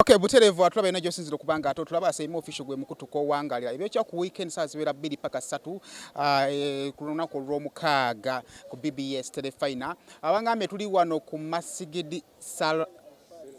Okay, buterevu atulaba eno gyosinzira okubanga ate tulaba asaimu official gwe mukutuko wangalira ebyokya ku weekend saa zibeera 2 paka 3 ku lunaku olw'omukaaga ku BBS Telefina abangambe tuli wano ku Masigidi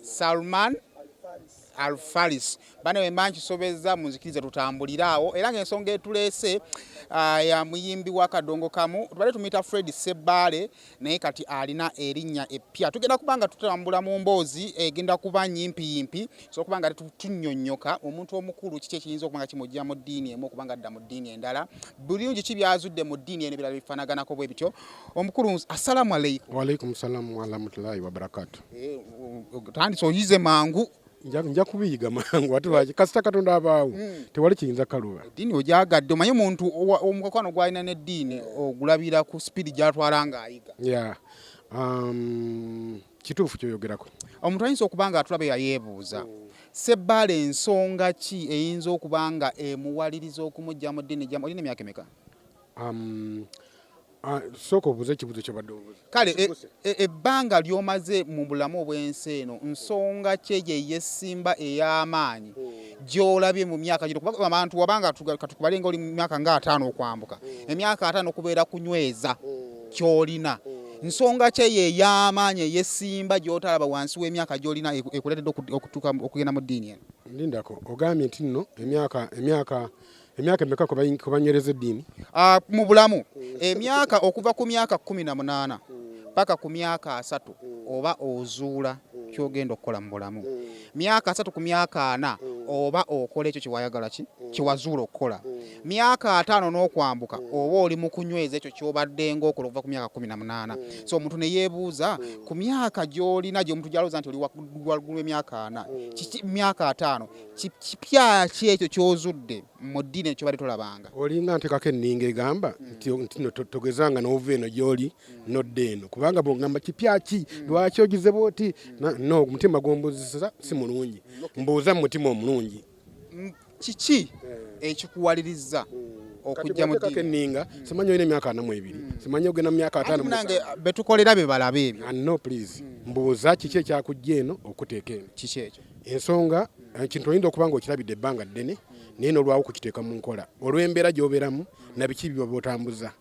Salman Al-Faris bane wemanchi sobeza muzikirize tutambulirawo era ng'ensonga etuleese ya muyimbi wa kadongo kamu tubale tumita Fred Sebale naye kati alina erinnya eppya tugenda kubanga tutambula mu mboozi egenda kuba nyimpi so kubanga tunyonyoka omuntu omukulu kiki ekiyinza okubanga kimujja mu ddiini emu okubanga adda mu ddiini endala bulungi kibyazudde mu ddiini eno ebirala bifanaganako bwe bityo omukulu assalamu alaykum. Wa alaykum salaam wa rahmatullahi wa barakatuh. Tandise oyize mangu nja kubiyiga mangu ate lwaki kasita Katonda abaawo tewali kiyinza kaluba eddiini ogyagadde omanyi omuntu omukwano gwalina n'eddiini ogulabira ku spidi gyatwala ng'ayiga kituufu kyoyogerako omuntu ayinza okuba nga atulaba yayeebuuza Sebale ensonga ki eyinza okuba nga emuwaliriza okumujja mu ddiini gyamu olina emyaka emeka? Sooka obuuze ekibuuzo kyobadde obuuza kale ebbanga lyomaze mu bulamu obw'ensi eno nsonga ki eyo eyesimba ey'amaanyi gy'olabye mu myaka gino kuba abantu wabanga katukubalenga oli mu myaka nga 5 okwambuka emyaka 5 okubeera kunyweza ky'olina nsonga ki eyo ey'amaanyi eyesimba gy'otalaba wansi w'emyaka gy'olina ekuleetedde okutuuka okugenda mu ddiini eno? Lindako ogambye nti nno emyaka emeka kubanyereza eddiini mu bulamu emyaka okuva ku myaka 18 paka ku myaka 3 oba ozuula kyogenda okukola mu bulamu myaka 3 ku myaka 4 oba okola ekyo kiwayagala kiwazuula okukola myaka 5 n'okwambuka oba oli mu kunyweza ekyo kyobadde ng'okola okuva ku myaka 18 so omuntu ne yeebuuza ku myaka gy'olina gy'omuntu gyalowooza nti oli waggulu emyaka 4 kiki myaka 5 kipya ki ekyo ky'ozudde mu ddiini ekyo bali tolabanga olinga ntekako enninga egamba nti togezanga n'ova eno gy'oli nodde eno kubanga bw'ogamba kipya ki lwaki ogize bw'oti no omutima gw'ombuuzisa si mulungi mbuuza mu mutima omulungi kiki ekikuwaliriza okujja mu ddiini enninga simanyi olina emyaka 42 simanyi ogenda mu myaka 5 nange betukolera be balabe ebyo no please mbuuza kiki ekyakujja eno okuteeka eno kiki ekyo ensonga ekintu oyinza okuba nga okirabidde ebbanga ddene naye n'olwawo okukiteeka mu nkola olw'embeera gy'obeeramu na biki by'otambuza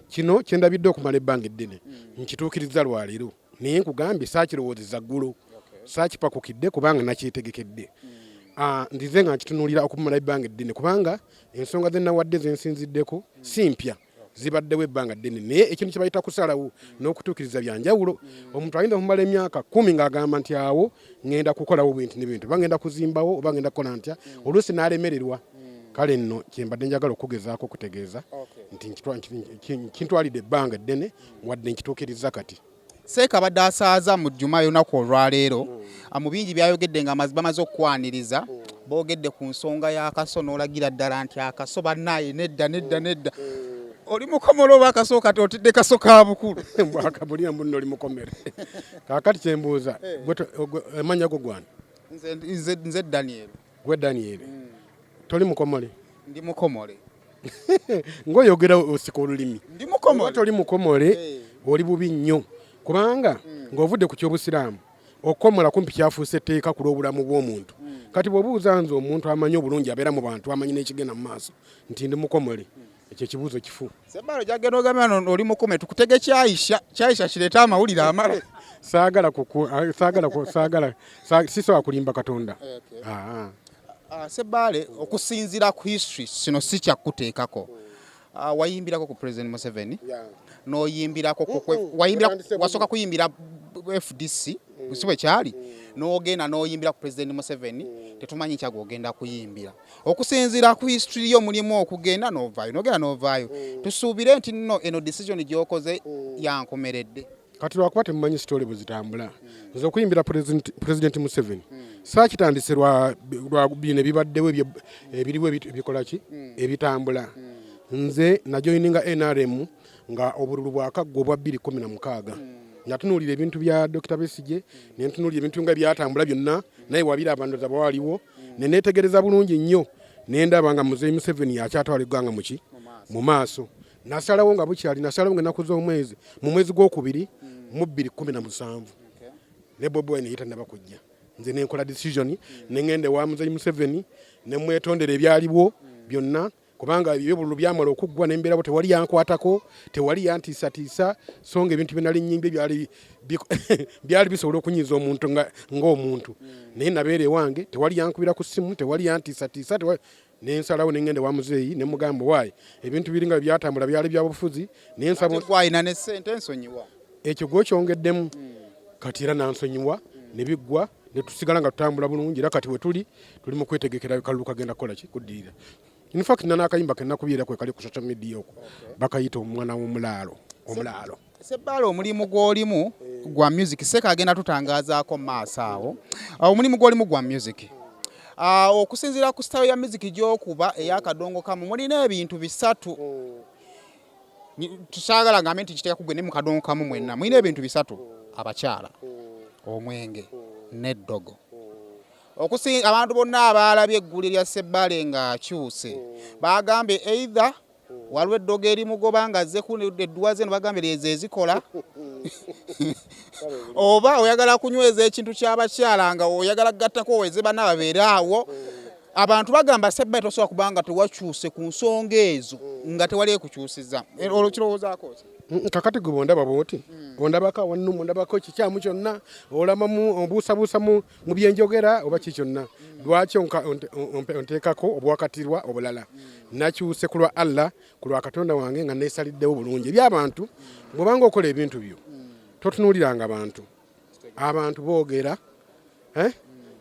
kino kyendabidde okumala ebbanga eddene nkituukiriza lwaleero naye nkugambye saakirowoozeza ggulo saakipakukidde kubanga nakyetegekedde ndize nga nkitunuulira okumala ebbanga eddene kubanga ensonga ze nawadde zensinziddeko si mpya zibaddewo ebbanga ddene naye ekintu kye bayita kusalawo n'okutuukiriza byanjawulo omuntu ayinza kumala emyaka 10 ng'agamba nti awo ngenda kukolawo bwinti n'ebintu oba ngenda kuzimbawo oba ngenda kukola ntya oluusi n'alemererwa kale nno kyembadde njagala okugezaako okutegeeza nti kintwalidde ebbanga eddene wadde nkituukiriza kati Seeka badde asaaza mu Juma y'olunaku olwaleero mu bingi byayogedde nga bamaze okukwaniriza boogedde ku nsonga y'akaso n'olagira ddala nti akaso bannaye nedda oli mukomole oba akaso kati otidde kaso ka bukulu bwakabulira mbuno oli mukomere kaakati kyembuuza emanya go gwana nze Daniel gwe Daniel toli mukomole ndi mukomole ng'oyogera osika olulimi ndi mukomole toli mukomole oli bubi nnyo kubanga ng'ovudde ku ky'obusiraamu okukomola kumpi kyafuuse etteeka ku lw'obulamu bw'omuntu kati bw'obuuza nze omuntu amanyi obulungi abeera mu bantu amanyi n'ekigenda mu maaso nti ndi mukomole ekyo ekibuuzo kifu Sebale gyagenda ogambye oli mukomole tukutege kyayisha kireeta amawulire amala sisobola kulimba Katonda Sebale okusinziira ku history sino si kyakuteekako wayimbirako ku President Museveni n'oyimbirako wasooka kuyimbira FDC busiwe kyali n'ogenda n'oyimbira ku President Museveni tetumanyi kyago ogenda kuyimbira okusinziira ku history yo mulimu okugenda n'ovaayo n'ogenda n'ovaayo tusuubire nti nno eno decision gy'okoze yankomeredde kati lwakuba temumanyi story bwe zitambula nze okuyimbira President Museveni saakitandise lwa bino ebibaddewo ebiriwo ebikola ki ebitambula nze najoyininga NRM nga obululu bwakaggwa obwa 2016 natunuulira ebintu bya Dr. Besigye nentunuulira ebintu nga byatambula byonna naye wabira abandoza bwaliwo nenetegereza bulungi nnyo nendaba nga Muzeeyi Museveni yakyatwala eggwanga mu maaso nasalawo nga bukyali nasalawo nga ennaku z'omwezi mu mwezi gw'okubiri mu 2017 ne Bobi Wine yita nabakujja nze nenkola decision ne ngende wa Muzeeyi Museveni ne mwetondera ebyaliwo byonna kubanga ebyobululu byamala okuggwa n'embeerabo tewali yankwatako tewali yantiisatiisa so nga ebintu bye nali nnyimbe byali bisobola okunyiza omuntu ng'omuntu naye nabeera ewange tewali yankubira ku ssimu tewali yantiisatiisa nensalawo nengende wa Muzeeyi ne mugamba waayi ebintu biringa byatambula byali bya bufuzi nensaba twalina ne ssente ensonyiwa ekyo gwokyongeddemu kati era nansonyiwa ne biggwa ne tusigala nga tutambula bulungi era kati we tuli mu kwetegekera kalulu kagenda kukola ki kuddirira in fact nanakayimba kenakubyera kwe kali ku social media okwo bakayita omwana w'omulaalo Ssebaala omulimu gw'olimu gwa music Seeka agenda tutangazaako mu maaso awo omulimu gw'olimu gwa music okusinziira ku style ya music gy'okuba ey'akadongo kamu mulina ebintu bisatu tusaagala ngambe nti kiteeka kugwe ne mu kadongo kamu mwenna mulina ebintu bisatu abakyala omwenge n'eddogo abantu bonna abaalabye egguli lya Ssebaale ng'akyuse bagambe either waliwo eddogo erimugoba nga azze ku edduwa ze bagambe lezo ezikola oba oyagala kunyweza ekintu ky'abakyala nga oyagala gattako oweze banna babeere awo abantu bagamba Ssebaale tosobola kubanga tewakyuse ku nsonga ezo nga tewali ekukyusiza olwo kirowoozaako kakati gwe bondaba bwoti ondabako awannumu ondabako kikyamu kyonna olamamu obuusabuusa mu byenjogera oba kikyonna lwaki onteekako obwakatirwa obulala nakyuse ku lwa Allah ku lwa Katonda wange nga neesaliddewo bulungi eby'abantu bw'obanga okola ebintu byo totunuuliranga abantu boogera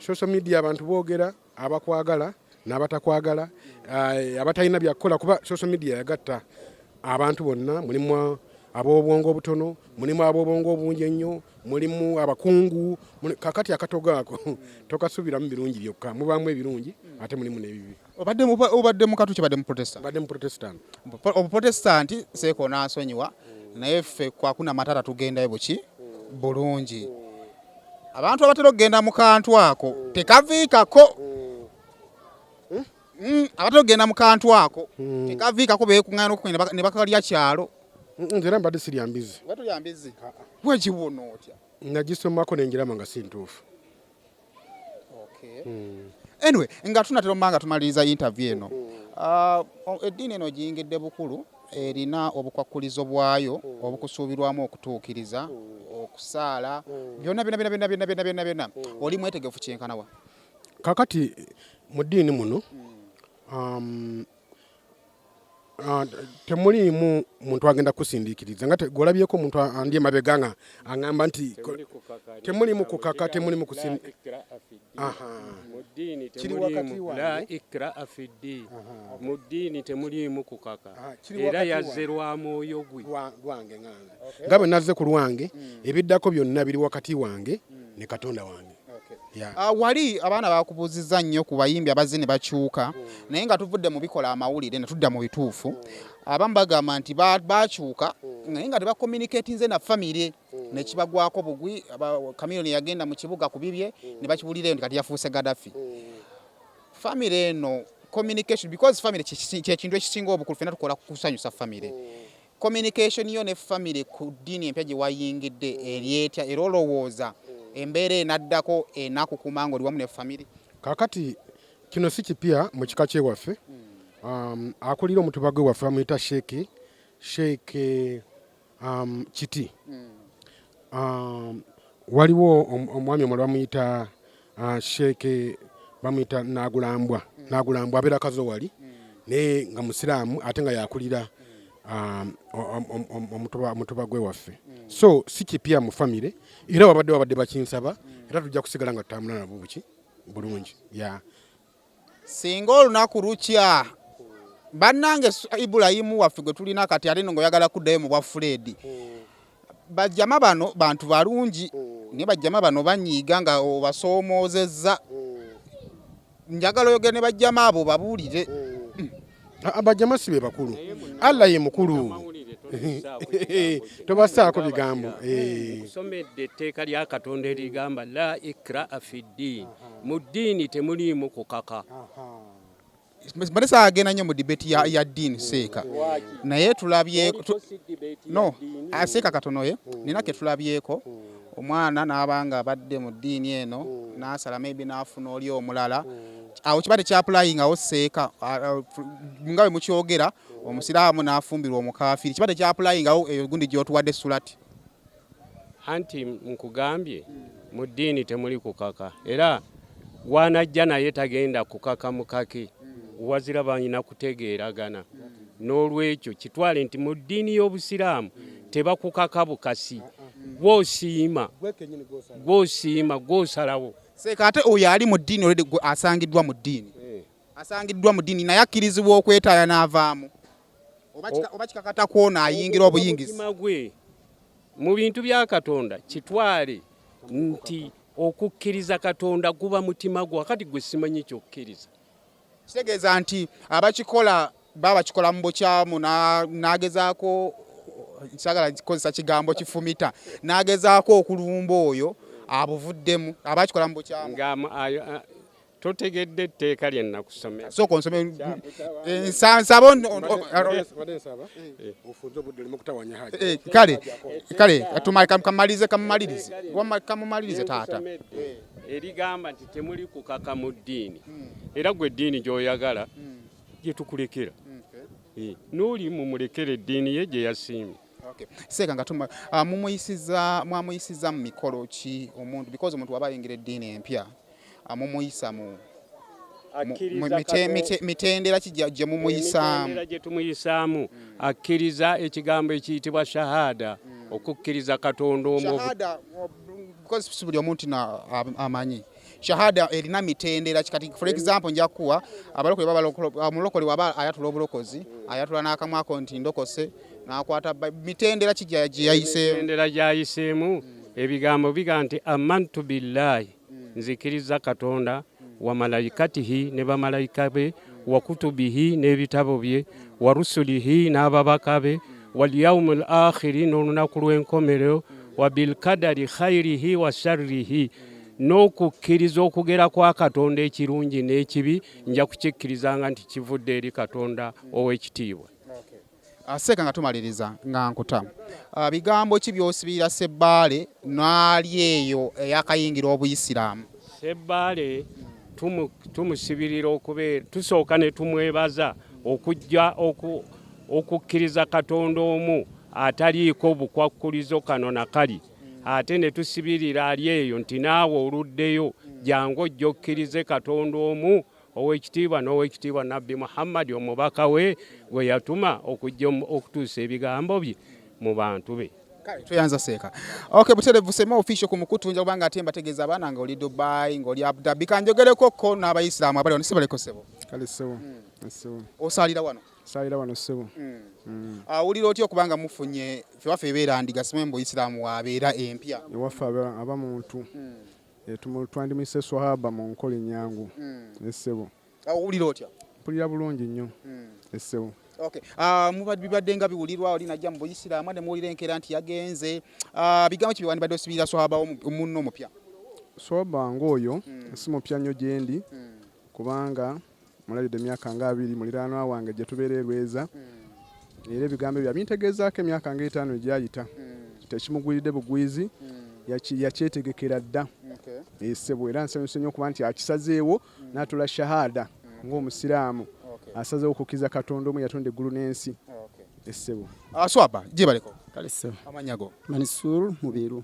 social media abantu boogera abakwagala n'abatakwagala abatalina byakukola kuba social media yagatta abantu bonna mulimu ab'obwongo obutono mulimu ab'obwongo obungi ennyo mulimu abakungu kakati akatogo ako tokasubiramu birungi byokka mubaamu ebirungi ate mulimu n'ebibi obadde mu katuki badde mu protestant badde mu protestant obuprotestanti Seeka onaasonyiwa naye ffe kwakuna matata tugendayo buki bulungi abantu abatera okugenda mu kantu ako tekaviikako abatera okugenda mu kantu ako tekaviikako beekuŋŋaana okugenda ne bakalya kyalo nze era mbadde sirya mbizi wekiwona otya nagisomako nenjirama nga si ntuufu anyway nga tunatera omubanga tumaliriza interview eno eddiini eno giyingidde bukulu erina obukwakkulizo bwayo obukusuubirwamu okutuukiriza okusaala byonna oli mwetegefu kyenkanawa kakati mu ddiini muno temuliimu muntu agenda kusindiikiriza nga gwolabyeko omuntu andi emabega nga aŋŋamba nti temuliimu kukaka temuliimu mu ddiini temuliimu kukaka era yazze lwa mwoyo gwe lwange nga bwe nazze ku lwange ebiddako byonna biri wakati wange ne Katonda wange. Wali abaana bakubuuzizza nnyo ku bayimbi abazze ne bakyuka naye nga tuvudde mu bikola amawulire ne tudda mu bituufu abamu bagamba nti bakyuka naye nga tebakommunikatinze na famire ne kibagwako bugwi Chameleone yagenda mu kibuga ku bibye ne bakibulira nti kati yafuuse Gaddafi famire eno communication because famire kyekintu ekisinga obukulu fena tukola kusanyusa famire communication yo ne famire ku ddiini empya gye wayingidde eryetya era olowooza embeera enaddako enakukuma nga oli wamu ne famire kakati kino si kipya mu kika kyewaffe akulira omutuba gwe waffe bamuyita Sheikh Kiti waliwo omwami omulala bamuyita Sheikh bamuyita Nagulambwa abeera Kazowali naye nga musiraamu ate nga yakulira omutuba gwe waffe so si kipya mu famire era wabadde bakinsaba era tujja kusigala nga tutambula nabo buki bulungi singa olunaku lukya bannange Ibulayimu waffe gwe tulina kati ate ng'oyagala kuddayo mu bwa Fred bajjama bano bantu balungi naye bajjama bano banyiiga nga obasoomoozezza njagala oyogere ne bajjama abo babuulire abajjama si be bakulu Allah ye mukulu tobasaako bigambo kusomedde etteeka lya Katonda erigamba la ikraa fi ddiini mu ddiini temuliimu kukaka Mbadde agenda nnyo mu debate ya ddiini Seeka naye tulabyeko Seeka katono ye nina ke tulabyeko omwana n'abanga abadde mu ddiini eno n'asala maybe n'afuna oli omulala awo kiba tekyapulayingawo seeka nga bwe mukyogera omusiraamu n'afumbirwa omukaafiri kiba tekyapulayingawo eyo gundi gy'otuwadde sulati anti nkugambye mu ddiini temuli kukaka era wanajja naye tagenda kukaka mukake wazira banyina kutegeeragana n'olwekyo kitwale nti mu ddiini y'obusiraamu tebakukaka bukasi gw'osiima gw'osalawo seeka ate oyo ali mu ddiini olwedde asangiddwa mu ddiini naye akkirizibwa okwetaaya n'avaamu oba kikakata kwona ayingira obuyingizi mu bintu bya Katonda kitwale nti okukkiriza Katonda guba mutima gwo akati gwe simanyi kyokkiriza kitegeeza nti abakikola babakikola mu bukyamu n'agezaako sagala kozesa kigambo kifumita n'agezaako okulumba oyo abuvuddemu abakikola mu bukyamu totegedde etteeka lye nakusomera sooka onsome kale kamumalirize taata erigamba nti temuli kukaka mu ddiini era gwe eddiini gy'oyagala gye tukulekera n'oli mumulekera eddiini ye gye yasiimye seeka nga mwamuyisiza mu mikolo ki omuntu because omuntu waba ayingira eddiini empya mumuyisa mu mitendera gye mumuyisaamu gye tumuyisaamu akkiriza ekigambo ekiyitibwa shahada okukkiriza Katonda omu because si buli omuntu amanyi shahada erina mitendera kikati for example nja kuwa omulokole waba ayatula obulokozi ayatula n'akamu ako nti ndokose n'akwata mitendera kijja gye yayiseemu ebigambo biga nti amantu billahi nzikiriza Katonda wa malaikatihi ne bamalayika be wa kutubihi n'ebitabo bye wa rusulihi n'ababaka be wal yawmul akhiri n'olunaku lw'enkomerero wa bilkadari khairihi wa sharrihi n'okukkiriza okugera kwa Katonda ekirungi n'ekibi nja kukikkirizanga nti kivudde eri Katonda ow'ekitiibwa. Seeka nga tumaliriza nga nkuta bigambo ki by'osibira Ssebaale n'ali eyo eyakayingira obuyisiraamu? Ssebaale tumusibirira okubeera tusooka ne tumwebaza okujja okukkiriza Katonda omu ataliiko bukwakkulizo kano na kali ate ne tusibirira ali eyo nti naawe oluddeyo jangu ojja okkirize Katonda omu ow'ekitiibwa n'ow'ekitiibwa Nabbi Muhammad omubaka we gwe yatuma okujja okutuusa ebigambo bye mu bantu be. Tuyanza seeka. Okay, buterevu sema official ku mukutu kubanga ate mbategeeza abaana nga oli Dubai ng'oli Abu Dhabi kanjogereko ko n'abayisiraamu abali onisebaleko sebo. Kale sebo. Sebo. Osalira wano. Salira wano sebo. Awulira otyo kubanga mufunye fewaffe ebeera ndiga simembo Isiraamu wabeera empya. Ewaffe aba muntu. Twandimuse swahaba mu nkola ennyangu. Essebo. Awulira otya? Mpulira bulungi nnyo. Essebo. Okay. Mubadde nga biwulirwa oli najja mu Isiraamu ne muwulira enkera nti yagenze. Bigambo ki biwandibadde osibira swahaba omunno omupya? Swahaba ng'oyo si mupya nnyo gye ndi kubanga mulabidde emyaka nga 2 muliraanwa wange gye tubeera Lweza. Era ebigambo bya bintegeezaako emyaka nga 5 gyayita. Tekimugwiridde bugwizi. Yakyetegekera dda. Essebo era nsanyuse nnyo okuba nti akisazeewo n'atula shahada ng'omusiraamu asazeewo okukkiriza Katonda omu yatonda eggulu n'ensi. Essebo. Swahaba gye baleko. Kale ssebo. Amannya go. Mansur Mubiru.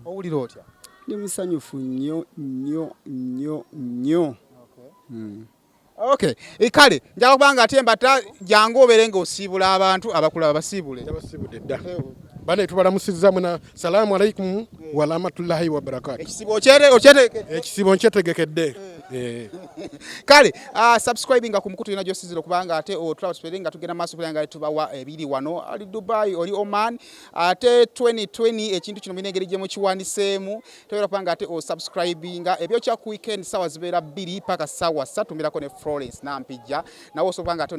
Owulira otya? Ndi musanyufu nnyo. Okay. Kale njagala kubanga ate mbata jangu obeere ng'osiibula abantu abakulaba basiibule. Yabasiibudde dda. Bane tubalamusizza muna salaamu alaykum wa rahmatullahi wa barakatuh. Ekisibo nkyetegekedde. Kale subscribing ku mukutu ina gyosizira kubanga ate otulaba nga tugenda maaso nga tubawa ebiri wano ali Dubai oli Oman ate 2020 ekintu kino binengeri gye mu kiwandiseemu toyera kubanga ate subscribinga ebyo kya ku weekend sawa zibeera 2 paka sawa 3 mirako ne Florence Nampijja nawo so kubanga